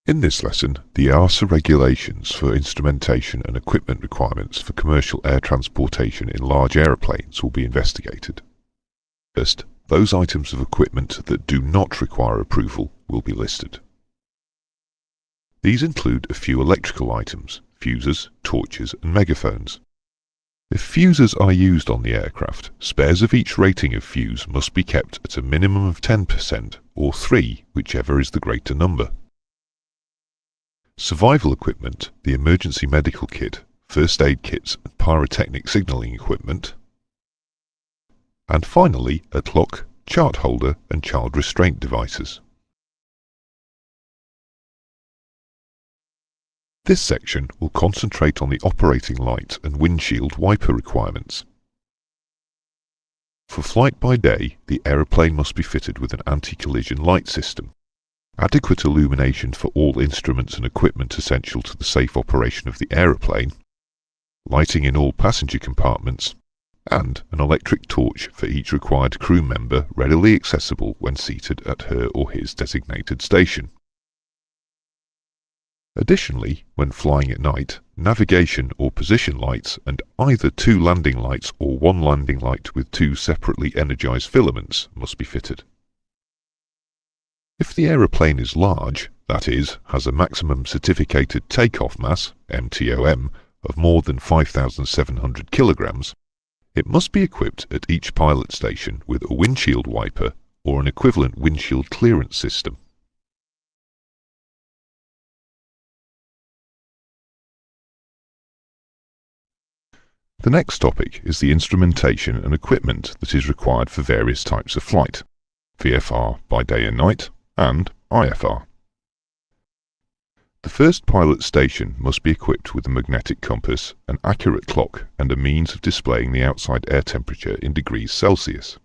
In this lesson, the EASA regulations for instrumentation and equipment requirements for commercial air transportation in large aeroplanes will be investigated. First, those items of equipment that do not require approval will be listed. These include a few electrical items, fuses, torches and megaphones. If fuses are used on the aircraft, spares of each rating of fuse must be kept at a minimum of 10% or 3, whichever is the greater number. Survival equipment, the emergency medical kit, first aid kits and pyrotechnic signalling equipment. And finally, a clock, chart holder and child restraint devices. This section will concentrate on the operating light and windshield wiper requirements. For flight by day, the aeroplane must be fitted with an anti-collision light system, adequate illumination for all instruments and equipment essential to the safe operation of the aeroplane, lighting in all passenger compartments, and an electric torch for each required crew member readily accessible when seated at her or his designated station. Additionally, when flying at night, navigation or position lights and either 2 landing lights or 1 landing light with 2 separately energized filaments must be fitted. If the aeroplane is large, that is, has a maximum certificated takeoff mass, MTOM, of more than 5,700 kilograms, it must be equipped at each pilot station with a windshield wiper or an equivalent windshield clearance system. The next topic is the instrumentation and equipment that is required for various types of flight, VFR by day and night, and IFR. The first pilot station must be equipped with a magnetic compass, an accurate clock and a means of displaying the outside air temperature in degrees Celsius.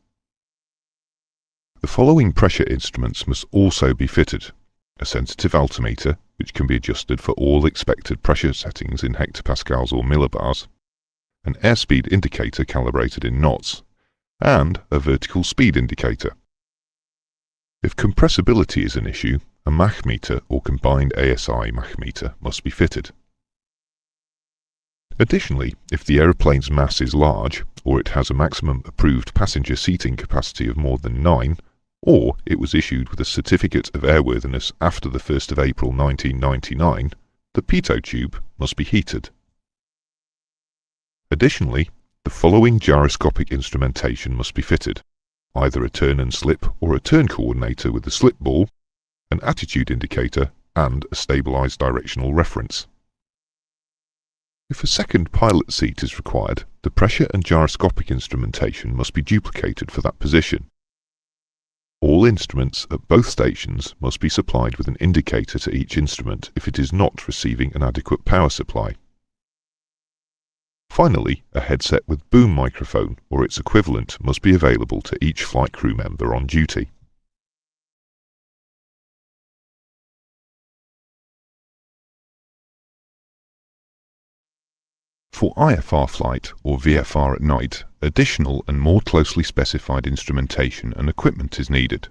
The following pressure instruments must also be fitted: a sensitive altimeter, which can be adjusted for all expected pressure settings in hectopascals or millibars, an airspeed indicator calibrated in knots, and a vertical speed indicator. If compressibility is an issue, a Mach meter or combined ASI Mach meter must be fitted. Additionally, if the aeroplane's mass is large, or it has a maximum approved passenger seating capacity of more than 9, or it was issued with a certificate of airworthiness after the 1st of April 1999, the pitot tube must be heated. Additionally, the following gyroscopic instrumentation must be fitted: either a turn and slip or a turn coordinator with a slip ball, an attitude indicator, and a stabilized directional reference. If a second pilot seat is required, the pressure and gyroscopic instrumentation must be duplicated for that position. All instruments at both stations must be supplied with an indicator to each instrument if it is not receiving an adequate power supply. Finally, a headset with boom microphone or its equivalent must be available to each flight crew member on duty. For IFR flight or VFR at night, additional and more closely specified instrumentation and equipment is needed.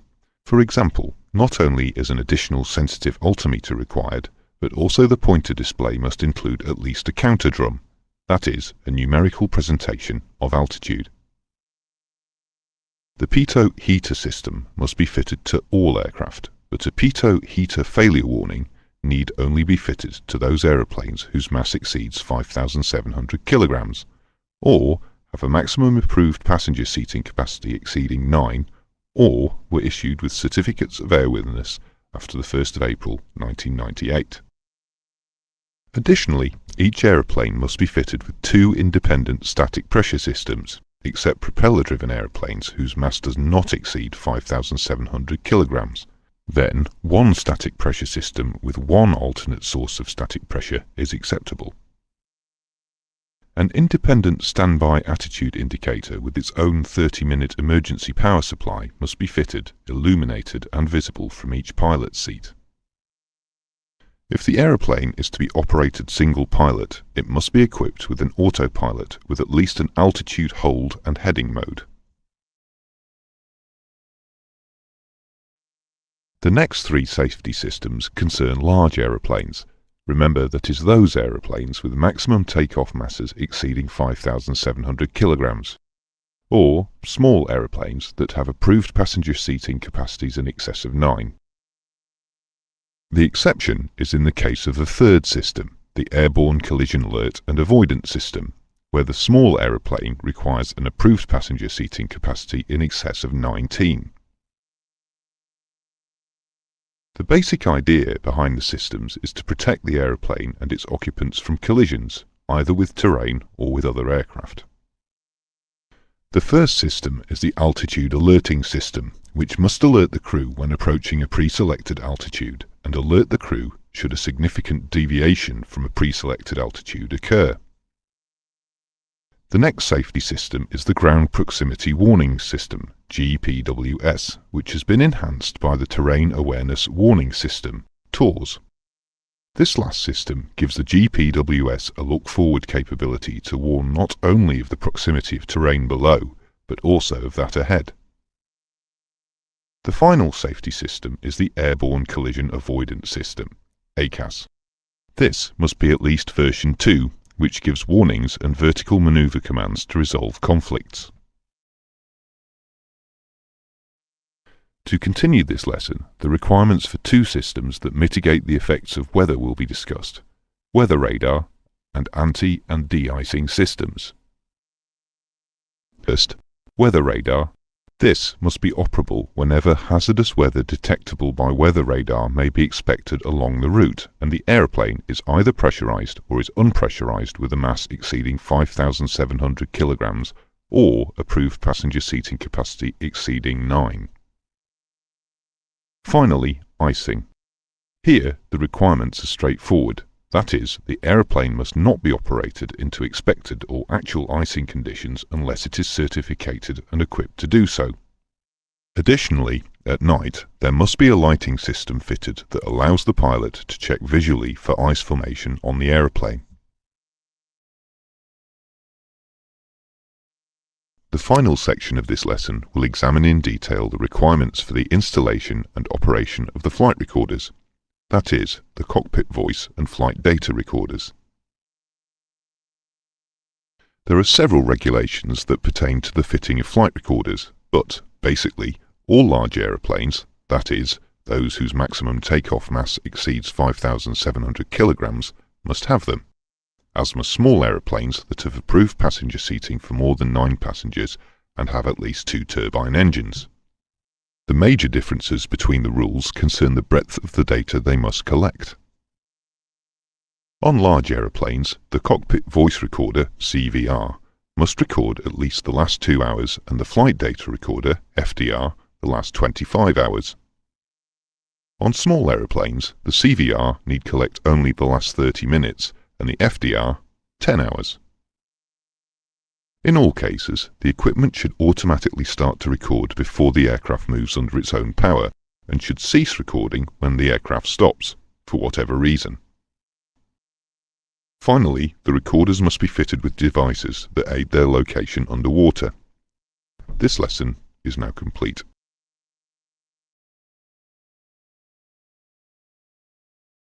For example, not only is an additional sensitive altimeter required, but also the pointer display must include at least a counter drum, that is, a numerical presentation of altitude. The pitot heater system must be fitted to all aircraft, but a pitot heater failure warning need only be fitted to those aeroplanes whose mass exceeds 5,700 kilograms, or have a maximum approved passenger seating capacity exceeding 9, or were issued with certificates of airworthiness after the 1st of April 1998. Additionally, each aeroplane must be fitted with 2 independent static pressure systems, except propeller-driven aeroplanes whose mass does not exceed 5,700 kilograms. Then, 1 static pressure system with 1 alternate source of static pressure is acceptable. An independent standby attitude indicator with its own 30-minute emergency power supply must be fitted, illuminated and visible from each pilot's seat. If the aeroplane is to be operated single pilot, it must be equipped with an autopilot with at least an altitude hold and heading mode. The next three safety systems concern large aeroplanes. Remember that is those aeroplanes with maximum takeoff masses exceeding 5,700 kilograms, or small aeroplanes that have approved passenger seating capacities in excess of 9. The exception is in the case of the third system, the Airborne Collision Alert and Avoidance System, where the small aeroplane requires an approved passenger seating capacity in excess of 19. The basic idea behind the systems is to protect the aeroplane and its occupants from collisions, either with terrain or with other aircraft. The first system is the altitude alerting system, which must alert the crew when approaching a pre-selected altitude and alert the crew should a significant deviation from a pre-selected altitude occur. The next safety system is the Ground Proximity Warning System, GPWS, which has been enhanced by the Terrain Awareness Warning System, TAWS. This last system gives the GPWS a look-forward capability to warn not only of the proximity of terrain below, but also of that ahead. The final safety system is the Airborne Collision Avoidance System, ACAS. This must be at least version 2, which gives warnings and vertical maneuver commands to resolve conflicts. To continue this lesson, the requirements for two systems that mitigate the effects of weather will be discussed: weather radar and anti- and de-icing systems. First, weather radar. This must be operable whenever hazardous weather detectable by weather radar may be expected along the route, and the aeroplane is either pressurized or is unpressurized with a mass exceeding 5,700 kilograms or approved passenger seating capacity exceeding 9. Finally, icing. Here, the requirements are straightforward. That is, the aeroplane must not be operated into expected or actual icing conditions unless it is certificated and equipped to do so. Additionally, at night, there must be a lighting system fitted that allows the pilot to check visually for ice formation on the aeroplane. The final section of this lesson will examine in detail the requirements for the installation and operation of the flight recorders, that is, the cockpit voice and flight data recorders. There are several regulations that pertain to the fitting of flight recorders, but, basically, all large aeroplanes, that is, those whose maximum takeoff mass exceeds 5,700 kilograms, must have them, as must small aeroplanes that have approved passenger seating for more than 9 passengers and have at least 2 turbine engines. The major differences between the rules concern the breadth of the data they must collect. On large aeroplanes, the cockpit voice recorder, CVR, must record at least the last 2 hours and the flight data recorder, FDR, the last 25 hours. On small aeroplanes, the CVR need collect only the last 30 minutes and the FDR 10 hours. In all cases, the equipment should automatically start to record before the aircraft moves under its own power and should cease recording when the aircraft stops, for whatever reason. Finally, the recorders must be fitted with devices that aid their location underwater. This lesson is now complete.